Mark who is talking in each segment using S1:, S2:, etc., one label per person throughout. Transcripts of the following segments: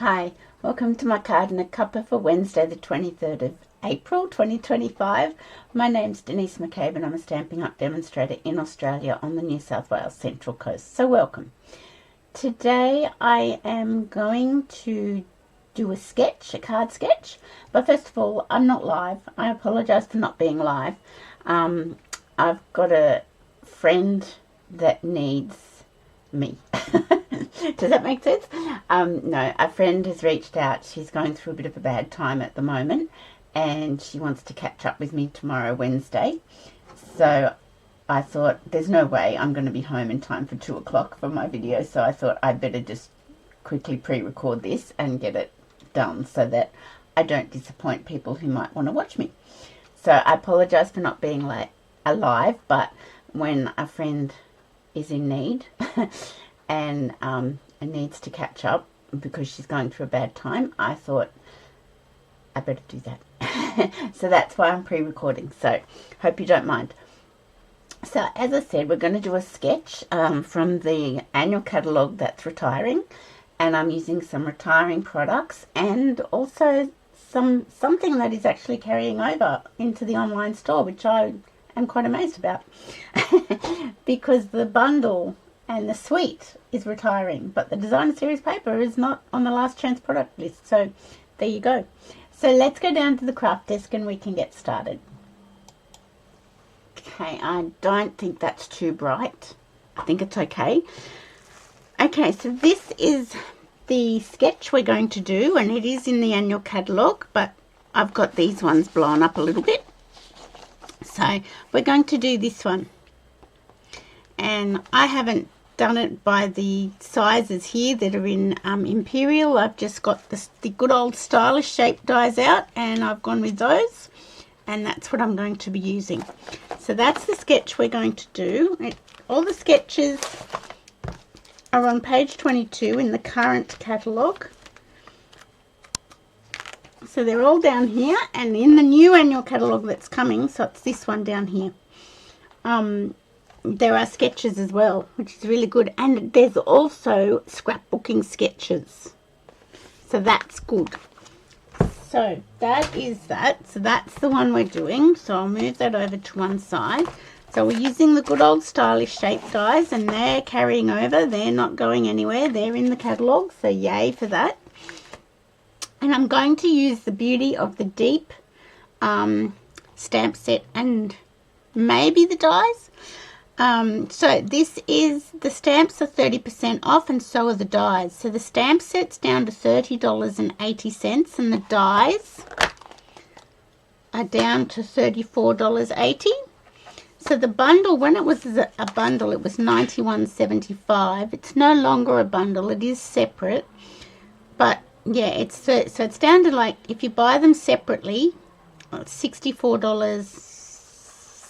S1: Hi, welcome to my card and a cuppa for Wednesday the 23rd of April 2025. My name's Denise McCabe and I'm a Stampin' Up! Demonstrator in Australia on the New South Wales Central Coast, so welcome. Today I am going to do a sketch, a card sketch, but first of all, I'm not live. I apologise for not being live. I've got a friend that needs me. Does that make sense? No, a friend has reached out. She's going through a bit of a bad time at the moment and she wants to catch up with me tomorrow, Wednesday. So I thought there's no way I'm going to be home in time for 2 o'clock for my video. So I thought I'd better just quickly pre-record this and get it done so that I don't disappoint people who might want to watch me. So I apologise for not being alive, but when a friend is in need and needs to catch up because she's going through a bad time, I thought I better do that. So that's why I'm pre-recording, so hope you don't mind. So as I said, we're going to do a sketch from the annual catalogue that's retiring, and I'm using some retiring products and also something that is actually carrying over into the online store, which I am quite amazed about because the bundle and the suite is retiring, but the designer series paper is not on the last chance product list. So there you go. So let's go down to the craft desk and we can get started. Okay, I don't think that's too bright. I think it's okay. Okay, so this is the sketch we're going to do, and it is in the annual catalogue, but I've got these ones blown up a little bit. So we're going to do this one, and I haven't done it by the sizes here that are in Imperial. I've just got the good old stylish shape dies out, and I've gone with those, and that's what I'm going to be using. So that's the sketch we're going to do. All the sketches are on page 22 in the current catalogue. So they're all down here, and in the new annual catalogue that's coming, so it's this one down here, there are sketches as well, which is really good, and there's also scrapbooking sketches, so that's good. So that is that. So that's the one we're doing, so I'll move that over to one side. So we're using the good old stylish shape dies, and they're carrying over, they're not going anywhere, they're in the catalogue, so yay for that. And I'm going to use the Beauty of the Deep stamp set and maybe the dies. So this is, the stamps are 30% off and so are the dies. So the stamp set's down to $30.80 and the dies are down to $34.80. So the bundle, when it was a bundle, it was $91.75. It's no longer a bundle, it is separate. But yeah, it's so it's down to, like, if you buy them separately, $64,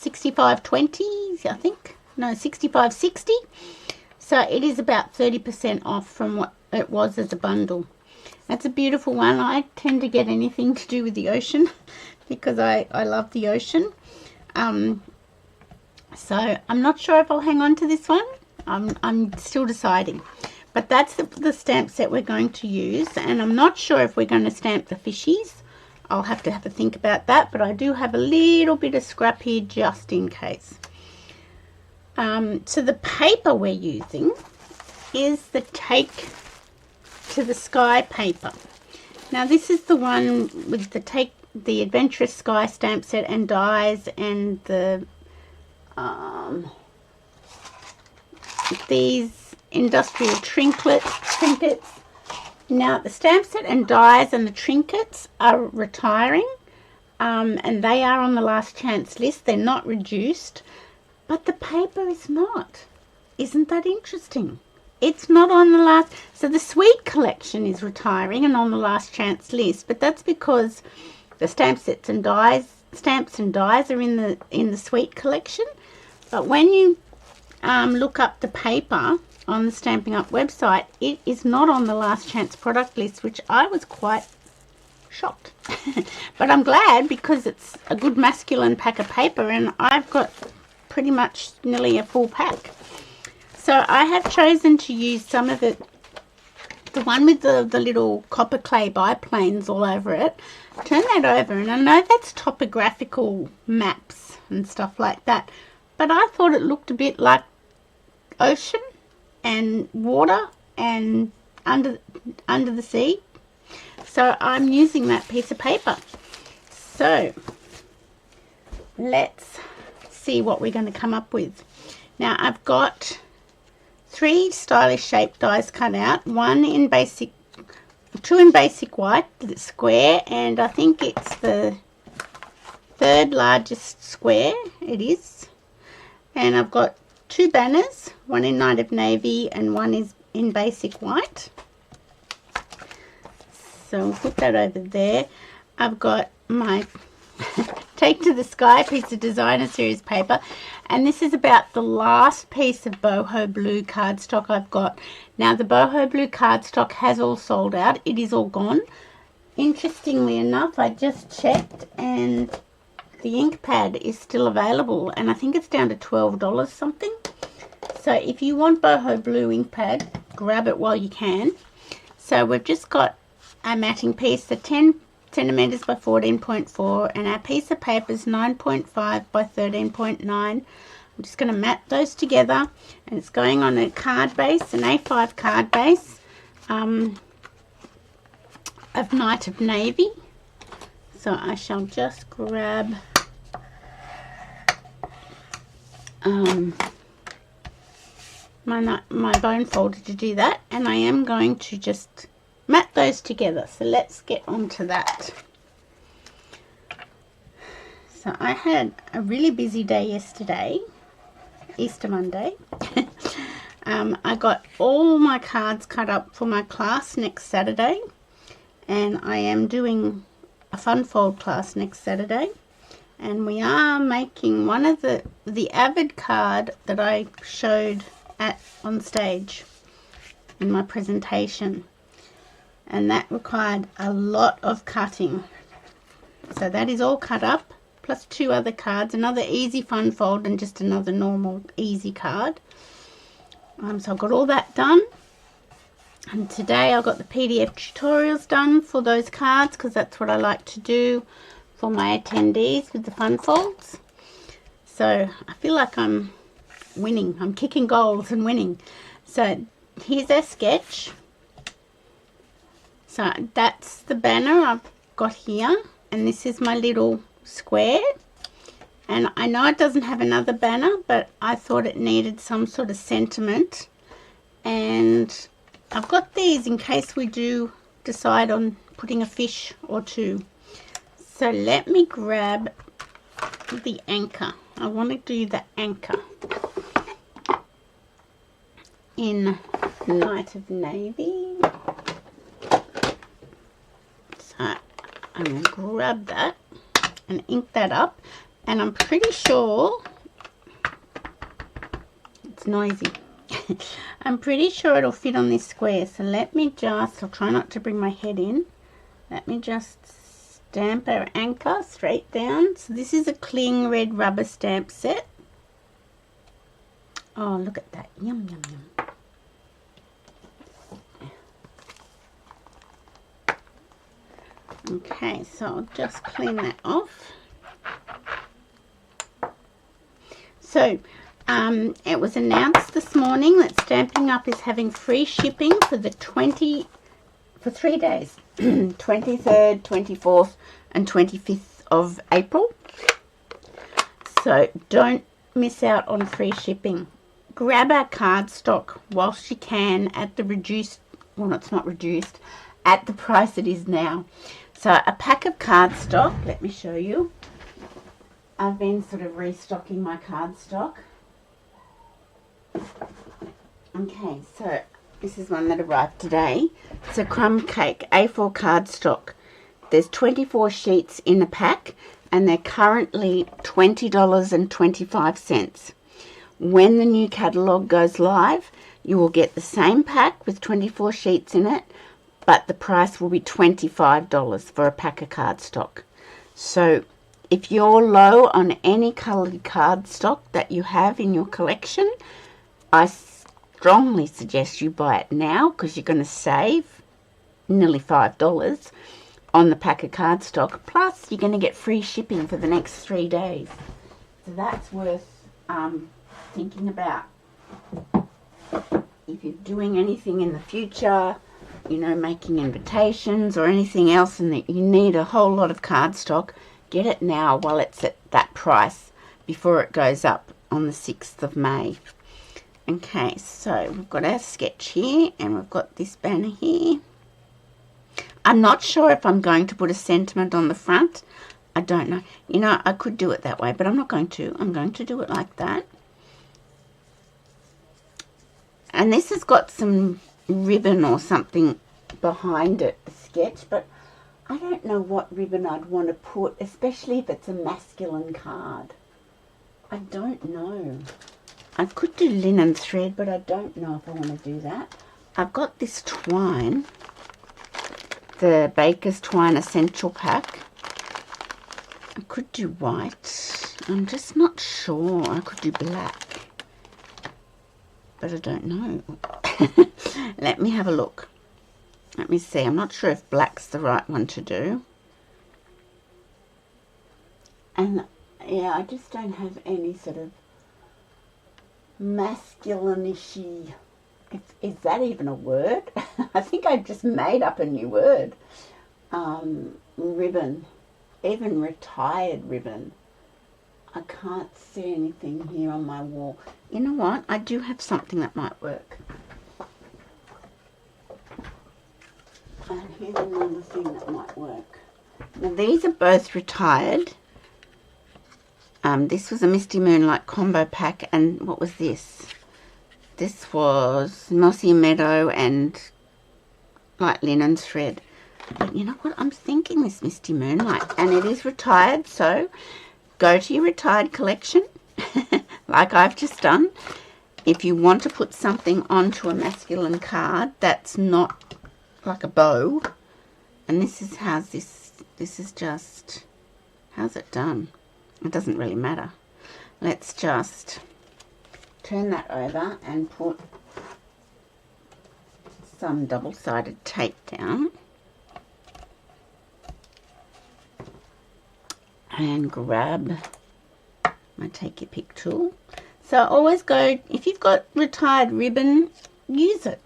S1: $65.20, I think. No, $65.60. So it is about 30% off from what it was as a bundle. That's a beautiful one. I tend to get anything to do with the ocean because I love the ocean. So I'm not sure if I'll hang on to this one. I'm still deciding. But that's the stamp set we're going to use, and I'm not sure if we're going to stamp the fishies. I'll have to have a think about that, but I do have a little bit of scrap here just in case. So the paper we're using is the Take to the Sky paper. Now this is the one with the Adventurous Sky stamp set and dies and the these industrial trinkets. Now the stamp set and dies and the trinkets are retiring, and they are on the last chance list. They're not reduced, but the paper is not. Isn't that interesting? It's not on the last. So the Sweet collection is retiring and on the last chance list, but that's because the stamp sets and dies, stamps and dies are in the Sweet collection. But when you look up the paper on the Stampin' Up! Website, it is not on the last chance product list, which I was quite shocked. But I'm glad because it's a good masculine pack of paper and I've got pretty much nearly a full pack. So I have chosen to use some of it the one with the little copper clay biplanes all over it. Turn that over, and I know that's topographical maps and stuff like that, but I thought it looked a bit like ocean and water and under the sea. So I'm using that piece of paper. So let's see what we're going to come up with. Now I've got 3 stylish shape dies cut out, 2 in basic white, it's square, and I think it's the 3rd largest square, it is. And I've got 2 banners, one in Night of Navy and one is in basic white. So I'll put that over there. I've got my Take to the Sky piece of designer series paper, and this is about the last piece of boho blue cardstock I've got. Now the boho blue cardstock has all sold out, it is all gone. Interestingly enough, I just checked and the ink pad is still available, and I think it's down to $12 something. So if you want boho blue ink pad, grab it while you can. So we've just got a matting piece, the 10 centimeters by 14.4, and our piece of paper is 9.5 by 13.9. I'm just going to mat those together, and it's going on a card base, an A5 card base of Night of Navy. So I shall just grab my bone folder to do that, and I am going to just mat those together. So let's get on to that. So I had a really busy day yesterday, Easter Monday. I got all my cards cut up for my class next Saturday, and I am doing a fun fold class next Saturday, and we are making one of the Avid card that I showed on stage in my presentation, and that required a lot of cutting. So that is all cut up, plus 2 other cards, another easy fun fold and just another normal easy card. So I've got all that done, and today I got the PDF tutorials done for those cards, because that's what I like to do for my attendees with the fun folds. So I feel like I'm winning, I'm kicking goals and winning. So here's our sketch. So that's the banner I've got here, and this is my little square. And I know it doesn't have another banner, but I thought it needed some sort of sentiment, and I've got these in case we do decide on putting a fish or 2. So let me grab the anchor. I want to do the anchor in Night of Navy. So I'm going to grab that and ink that up, and I'm pretty sure it's noisy. I'm pretty sure it'll fit on this square. So let me just, I'll try not to bring my head in. Let me just stamp our anchor straight down. So this is a cling red rubber stamp set. Oh, look at that. Yum, yum, yum. Okay, so I'll just clean that off. So it was announced this morning that Stamping Up is having free shipping for 3 days, 23rd, 24th and 25th of April. So don't miss out on free shipping. Grab our cardstock whilst you can at the reduced, well, it's not reduced, at the price it is now. So a pack of cardstock, let me show you. I've been sort of restocking my cardstock. Okay, so this is one that arrived today. It's a crumb cake A4 cardstock. There's 24 sheets in the pack, and they're currently $20.25. When the new catalogue goes live, you will get the same pack with 24 sheets in it, but the price will be $25 for a pack of cardstock. So if you're low on any coloured cardstock that you have in your collection, I strongly suggest you buy it now because you're going to save nearly $5 on the pack of cardstock. Plus, you're going to get free shipping for the next 3 days. So that's worth thinking about. If you're doing anything in the future, you know, making invitations or anything else, and that you need a whole lot of cardstock, get it now while it's at that price before it goes up on the 6th of May. Okay, so we've got our sketch here and we've got this banner here. I'm not sure if I'm going to put a sentiment on the front. I don't know. You know, I could do it that way, but I'm not going to. I'm going to do it like that. And this has got some ribbon or something behind it, the sketch, but I don't know what ribbon I'd want to put, especially if it's a masculine card. I don't know. I could do linen thread, but I don't know if I want to do that. I've got this twine, the Baker's Twine Essential Pack. I could do white. I'm just not sure. I could do black, but I don't know. Let me have a look. Let me see. I'm not sure if black's the right one to do. And yeah, I just don't have any sort of masculine-ishy, is that even a word? I think I just made up a new word. Ribbon, even retired ribbon. I can't see anything here on my wall. You know what? I do have something that might work. And here's another thing that might work. Now these are both retired. This was a Misty Moonlight combo pack, and what was this? This was Mossy Meadow and light linen thread. But you know what? I'm thinking this Misty Moonlight, and it is retired, so go to your retired collection, like I've just done. If you want to put something onto a masculine card that's not like a bow, and this is how this is just, how's it done? It doesn't really matter. Let's just turn that over and put some double-sided tape down and grab my take your pick tool. So always go, if you've got retired ribbon, use it.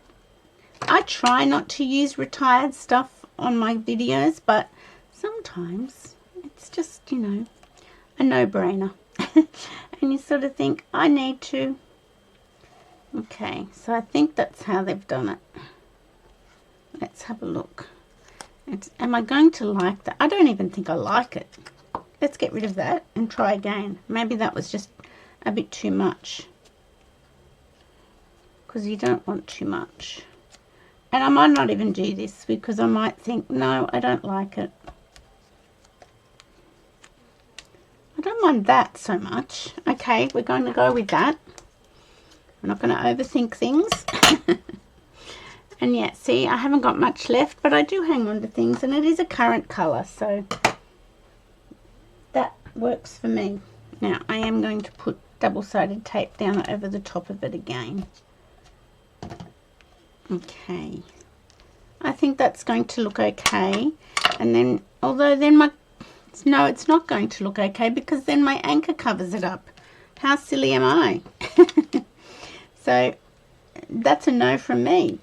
S1: I try not to use retired stuff on my videos, but sometimes it's just, you know, a no-brainer. And you sort of think, I need to. Okay, so I think that's how they've done it. Let's have a look. Am I going to like that? I don't even think I like it. Let's get rid of that and try again. Maybe that was just a bit too much, because you don't want too much. And I might not even do this because I might think, no, I don't like it. I don't mind that so much. Okay, we're going to go with that. We're not going to overthink things. And yeah, see, I haven't got much left, but I do hang on to things, and it is a current colour, so that works for me. Now, I am going to put double-sided tape down over the top of it again. Okay. I think that's going to look okay. And then, although then no, it's not going to look okay, because then my anchor covers it up. How silly am I? So, that's a no from me.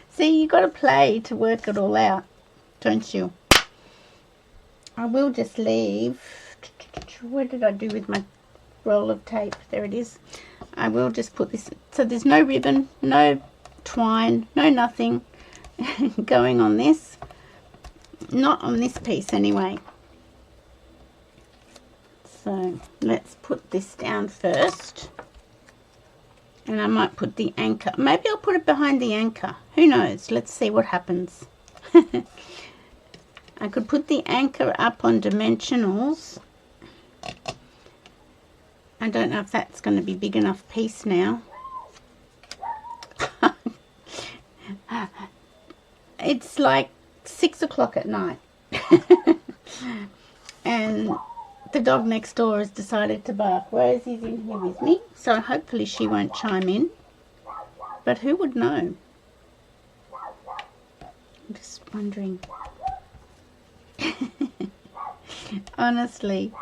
S1: See, you got to play to work it all out, don't you? I will just leave. What did I do with my roll of tape? There it is. I will just put this, so there's no ribbon, no twine, no nothing going on this. Not on this piece anyway. So let's put this down first. And I might put the anchor. Maybe I'll put it behind the anchor. Who knows? Let's see what happens. I could put the anchor up on dimensionals. I don't know if that's going to be big enough piece now. It's like 6 o'clock at night. And the dog next door has decided to bark. Rosie's in here with me, so hopefully she won't chime in. But who would know? I'm just wondering. Honestly.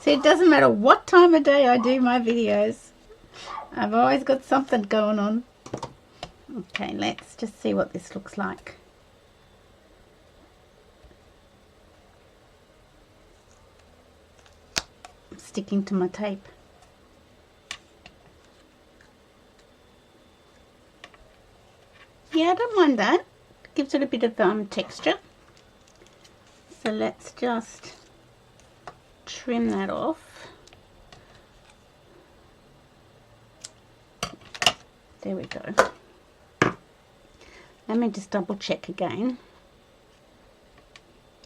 S1: See, it doesn't matter what time of day I do my videos. I've always got something going on. Okay, let's just see what this looks like. I'm sticking to my tape. Yeah, I don't mind that. Gives it a bit of texture. So let's just trim that off. There we go. Let me just double check again.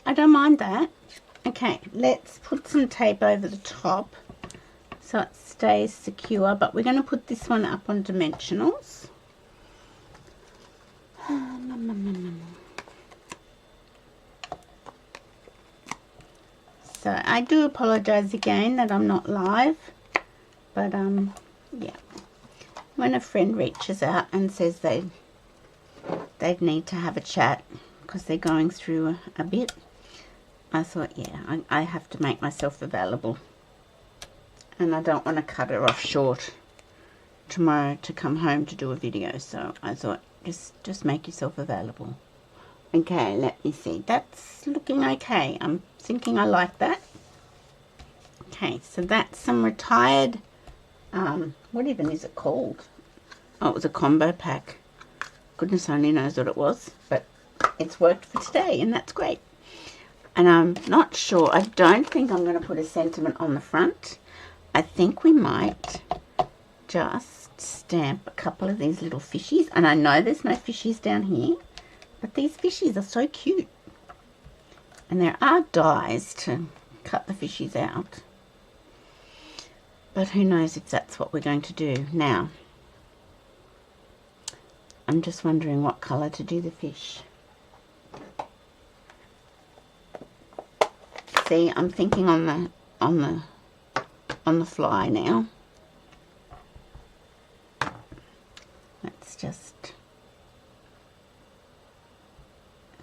S1: I don't mind that. Okay, let's put some tape over the top so it stays secure, but we're going to put this one up on dimensionals. So I do apologize again that I'm not live, but yeah, when a friend reaches out and says they need to have a chat because they're going through a bit, I thought, yeah, I have to make myself available, and I don't want to cut her off short tomorrow to come home to do a video. So I thought, just make yourself available. Okay, let me see. That's looking okay. I'm thinking I like that. Okay, so that's some retired, what even is it called? Oh, it was a combo pack. Goodness only knows what it was, but it's worked for today, and that's great. And I'm not sure. I don't think I'm going to put a sentiment on the front. I think we might just stamp a couple of these little fishies. And I know there's no fishies down here, but these fishies are so cute. And there are dies to cut the fishies out. But who knows if that's what we're going to do. Now, I'm just wondering what colour to do the fish. See, I'm thinking on the fly now. Let's just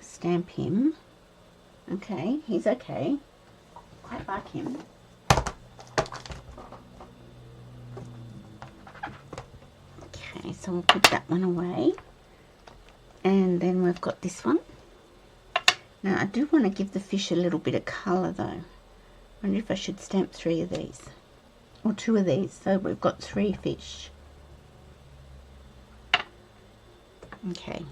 S1: stamp him. Okay, he's okay. Quite like him. Okay, so we'll put that one away. And then we've got this one. Now, I do want to give the fish a little bit of colour, though. I wonder if I should stamp 3 of these. Or 2 of these. So we've got 3 fish. Okay.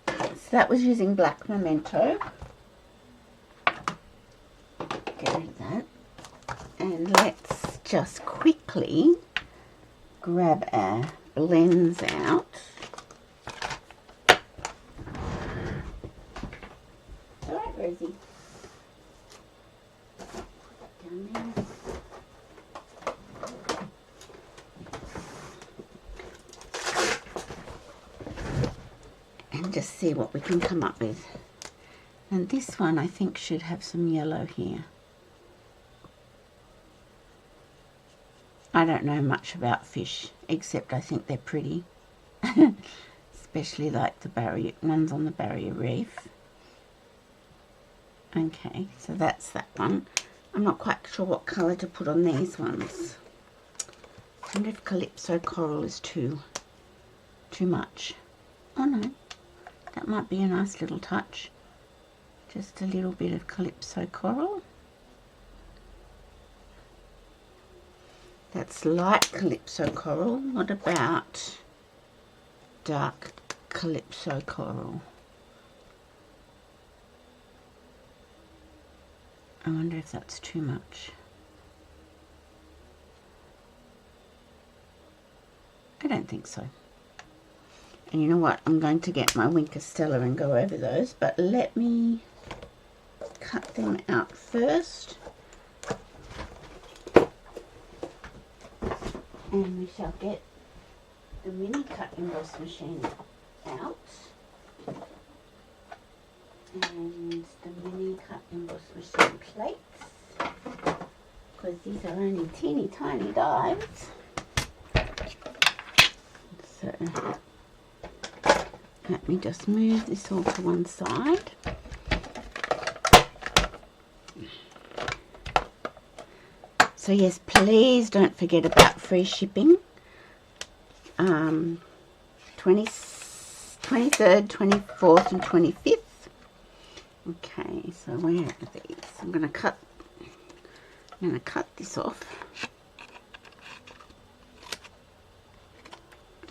S1: So that was using black memento. Get rid of that. And let's just quickly grab our blends out. Alright, Rosie. Down there. And just see what we can come up with. And this one I think should have some yellow here. I don't know much about fish, except I think they're pretty. Especially like the barrier ones on the barrier reef. Okay, so that's that one. I'm not quite sure what colour to put on these ones. I wonder if Calypso Coral is too much. Oh no, that might be a nice little touch. Just a little bit of Calypso Coral. That's light Calypso Coral. What about dark Calypso Coral? I wonder if that's too much. I don't think so. And you know what? I'm going to get my Winker Stella and go over those, but let me cut them out first. And we shall get the mini cut emboss machine out. and the mini cut emboss machine plates, because these are only teeny tiny dies. So let me just move this all to one side. So yes, please don't forget about free shipping. 23rd, 24th and 25th. Okay, so where are these? I'm going to cut this off.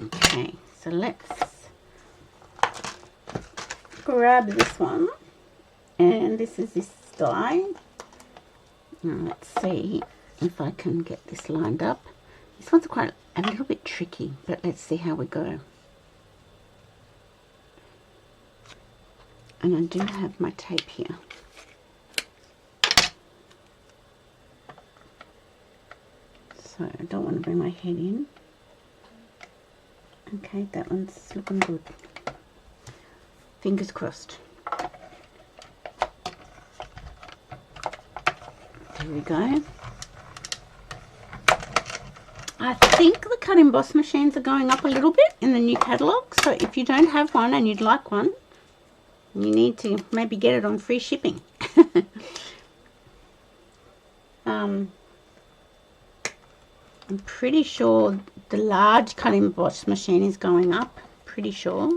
S1: Okay, so let's grab this one, and this is this die. Now let's see if I can get this lined up. This one's quite a little bit tricky, but let's see how we go. And I do have my tape here. So I don't want to bring my head in. Okay, that one's looking good. Fingers crossed. There we go. I think the cut emboss machines are going up a little bit in the new catalogue. So if you don't have one and you'd like one, you need to maybe get it on free shipping. I'm pretty sure the large cut emboss machine is going up. Pretty sure.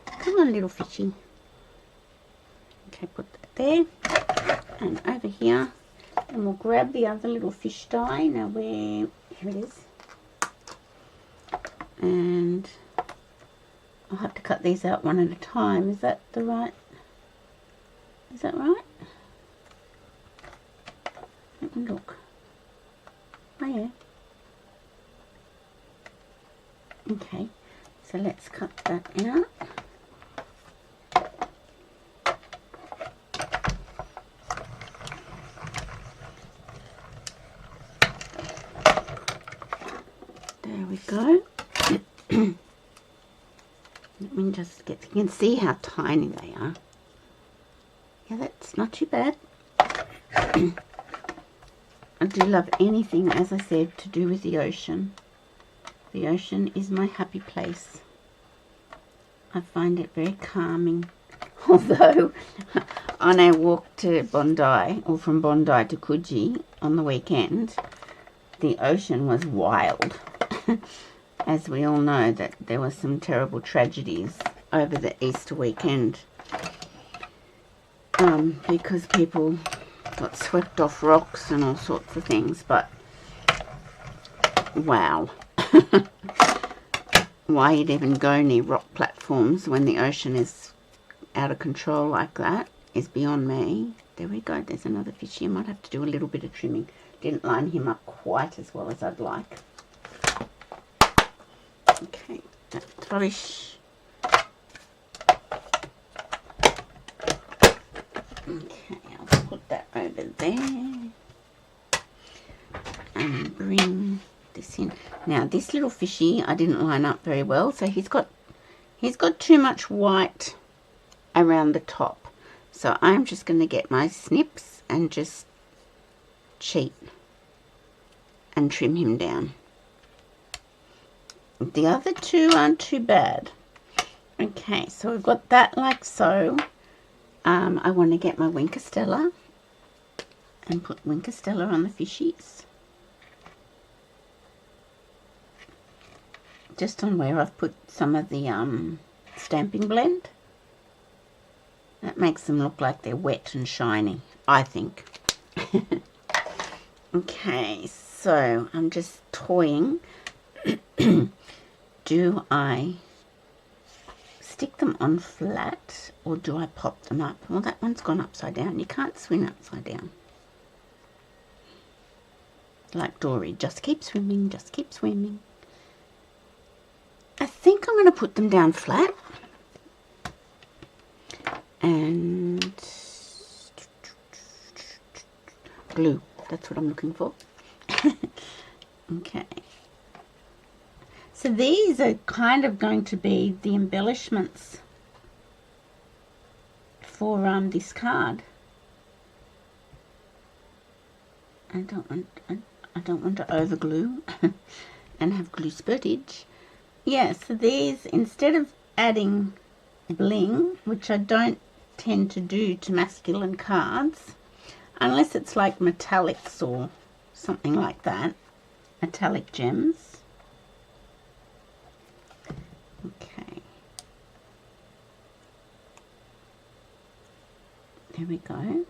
S1: Come on, little fishy. Okay, put that there. And over here. And we'll grab the other little fish die. Now here it is. And I'll have to cut these out one at a time. Is that right? Let me look. Oh yeah. Okay, so let's cut that out. There we go. Let me just get, you can see how tiny they are. Yeah, that's not too bad. I do love anything, as I said, to do with the ocean. The ocean is my happy place. I find it very calming. Although on our walk to Bondi, or from Bondi to Coogee on the weekend, the ocean was wild. As we all know, that there were some terrible tragedies over the Easter weekend, because people got swept off rocks and all sorts of things. But wow. Why you'd even go near rock platforms when the ocean is out of control like that is beyond me. There we go, there's another fishy. I might have to do a little bit of trimming. Didn't line him up quite as well as I'd like. Okay, that's rubbish. Okay, I'll put that over there and bring this in. Now this little fishy I didn't line up very well, so he's got too much white around the top. So I'm just going to get my snips and just cheat and trim him down. The other two aren't too bad. Okay, so we've got that like so. I want to get my Winker Stella and put Winker Stella on the fishies. Just on where I've put some of the stamping blend. That makes them look like they're wet and shiny, I think. Okay, so I'm just toying. Do I stick them on flat or do I pop them up? Well, that one's gone upside down. You can't swim upside down. Like Dory, just keep swimming, just keep swimming. I think I'm going to put them down flat. And glue, that's what I'm looking for. Okay. So these are kind of going to be the embellishments for this card. I don't want to over glue and have glue spurtage. Yeah, so these, instead of adding bling, which I don't tend to do to masculine cards, unless it's like metallics or something like that, metallic gems. Okay. There we go.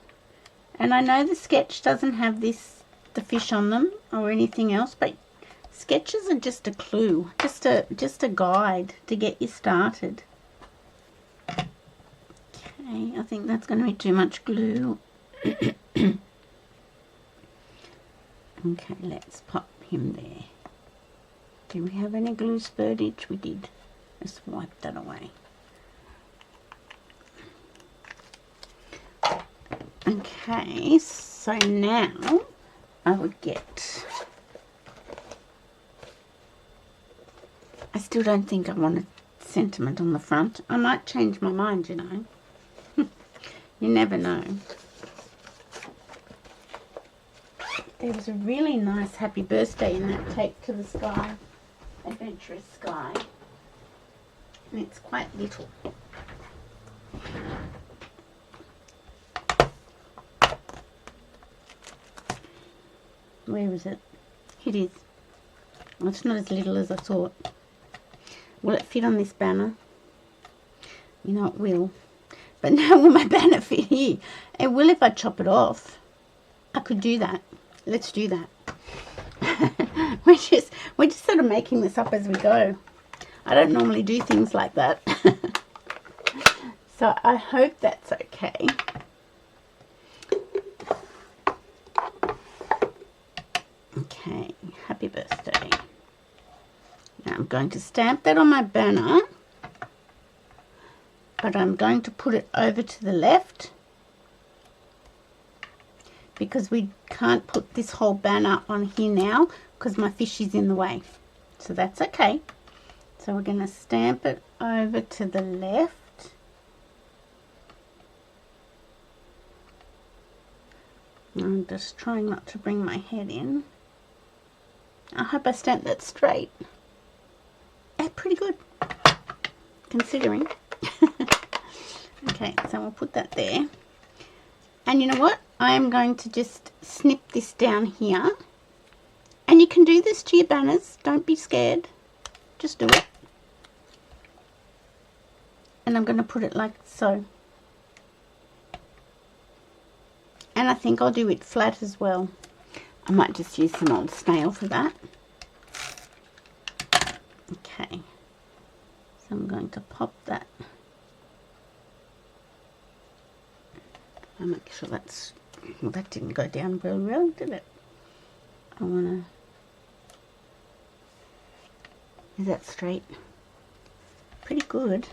S1: And I know the sketch doesn't have the fish on them or anything else, but sketches are just a clue, just a guide to get you started. Okay, I think that's going to be too much glue. Okay, let's pop him there. Do we have any glue spurtage? We did. Let's wipe that away. Okay, so now I would get... I still don't think I want a sentiment on the front. I might change my mind, you know. You never know. There was a really nice happy birthday in that Take to the Sky, Adventurous Sky. And it's quite little. Where is it? It is. Well, it's not as little as I thought. Will it fit on this banner? You know it will. But now will my banner fit here? It will if I chop it off. I could do that. Let's do that. we're just sort of making this up as we go. I don't normally do things like that. So I hope that's okay. Okay, happy birthday. Now I'm going to stamp that on my banner, but I'm going to put it over to the left because we can't put this whole banner on here now because my fish is in the way. So that's okay. So we're going to stamp it over to the left. I'm just trying not to bring my head in. I hope I stamped that straight. Yeah, pretty good, considering. Okay, so we'll put that there. And you know what? I am going to just snip this down here. And you can do this to your banners. Don't be scared. Just do it. And I'm going to put it like so. And I think I'll do it flat as well. I might just use some old snail for that. Okay. So I'm going to pop that. I'll make sure that's... Well, that didn't go down very well, did it? I want to... Is that straight? Pretty good.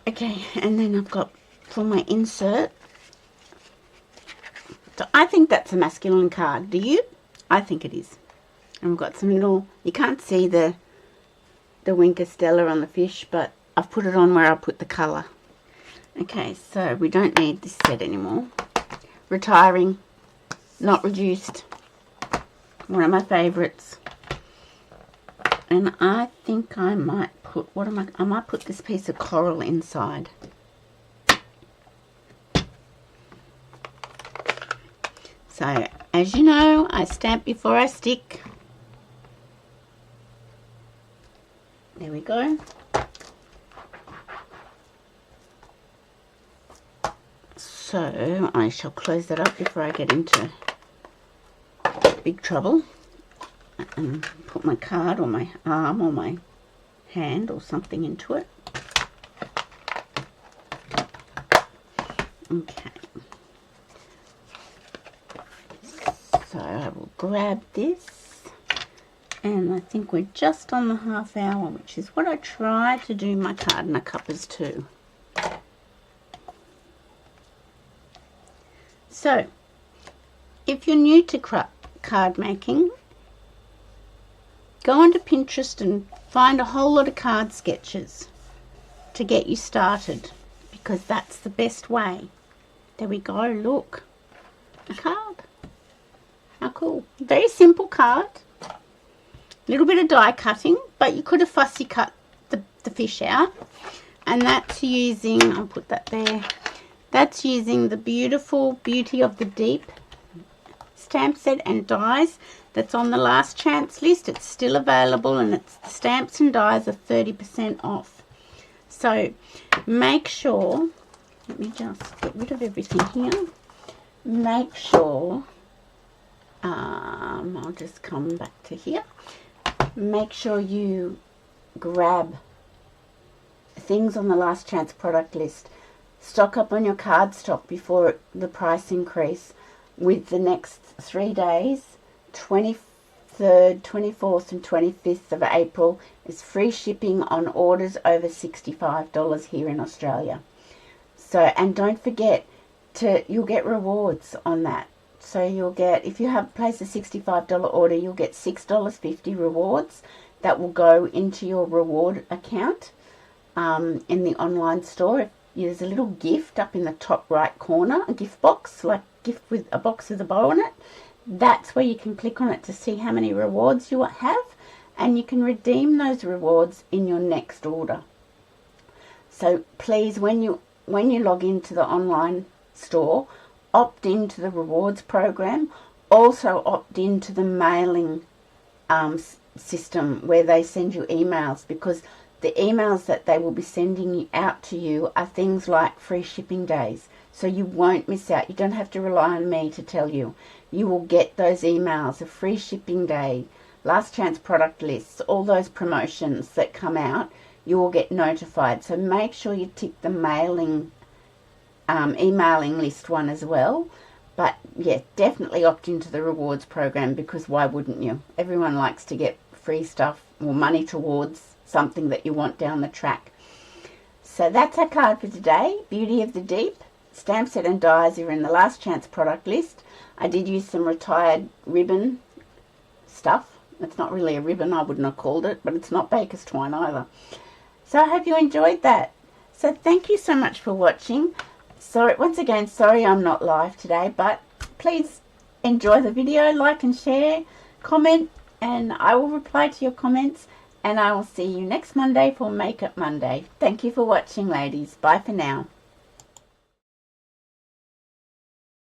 S1: Okay, and then I've got for my insert. So I think that's a masculine card. Do you? I think it is. And we've got some little... You can't see the Winker Stella on the fish, but I've put it on where I put the colour. Okay, so we don't need this set anymore. Retiring, not reduced. One of my favourites. And I think I might put, I might put this piece of coral inside. So, as you know, I stamp before I stick. There we go. So, I shall close that up before I get into big trouble. And put my card or my arm or my hand or something into it. Okay. So I will grab this, and I think we're just on the half hour, which is what I try to do my card and Cuppas too. So, if you're new to card making, go onto Pinterest and find a whole lot of card sketches to get you started, because that's the best way. There we go, look. A card. How cool. Very simple card. A little bit of die cutting, but you could have fussy cut the fish out. And that's using, I'll put that there, that's using the beautiful Beauty of the Deep stamp set and dies that's on the last chance list. It's still available, and it's the stamps and dies are 30% off. So make sure, let me just get rid of everything here. Make sure, I'll just come back to here. Make sure you grab things on the last chance product list. Stock up on your card stock before the price increase. With the next 3 days, 23rd, 24th and 25th of April, is free shipping on orders over $65 here in Australia. So, and don't forget you'll get rewards on that. So you'll get, if you have placed a $65 order, you'll get $6.50 rewards that will go into your reward account in the online store. There's a little gift up in the top right corner, a gift box, like gift with a box with a bow on it. That's where you can click on it to see how many rewards you have, and you can redeem those rewards in your next order. So please, when you log into the online store, opt into the rewards program. Also opt into the mailing system where they send you emails, because the emails that they will be sending out to you are things like free shipping days. So you won't miss out. You don't have to rely on me to tell you. You will get those emails of free shipping day, last chance product lists, all those promotions that come out. You will get notified. So make sure you tick the emailing list one as well. But yeah, definitely opt into the rewards program, because why wouldn't you? Everyone likes to get free stuff or money towards something that you want down the track. So that's our card for today. Beauty of the Deep. Stamp set and dies are in the last chance product list. I did use some retired ribbon stuff. It's not really a ribbon, I wouldn't have called it, but it's not baker's twine either. So I hope you enjoyed that. So thank you so much for watching. So once again, sorry I'm not live today, but please enjoy the video, like and share, comment, and I will reply to your comments, and I will see you next Monday for Makeup Monday. Thank you for watching, ladies. Bye for now.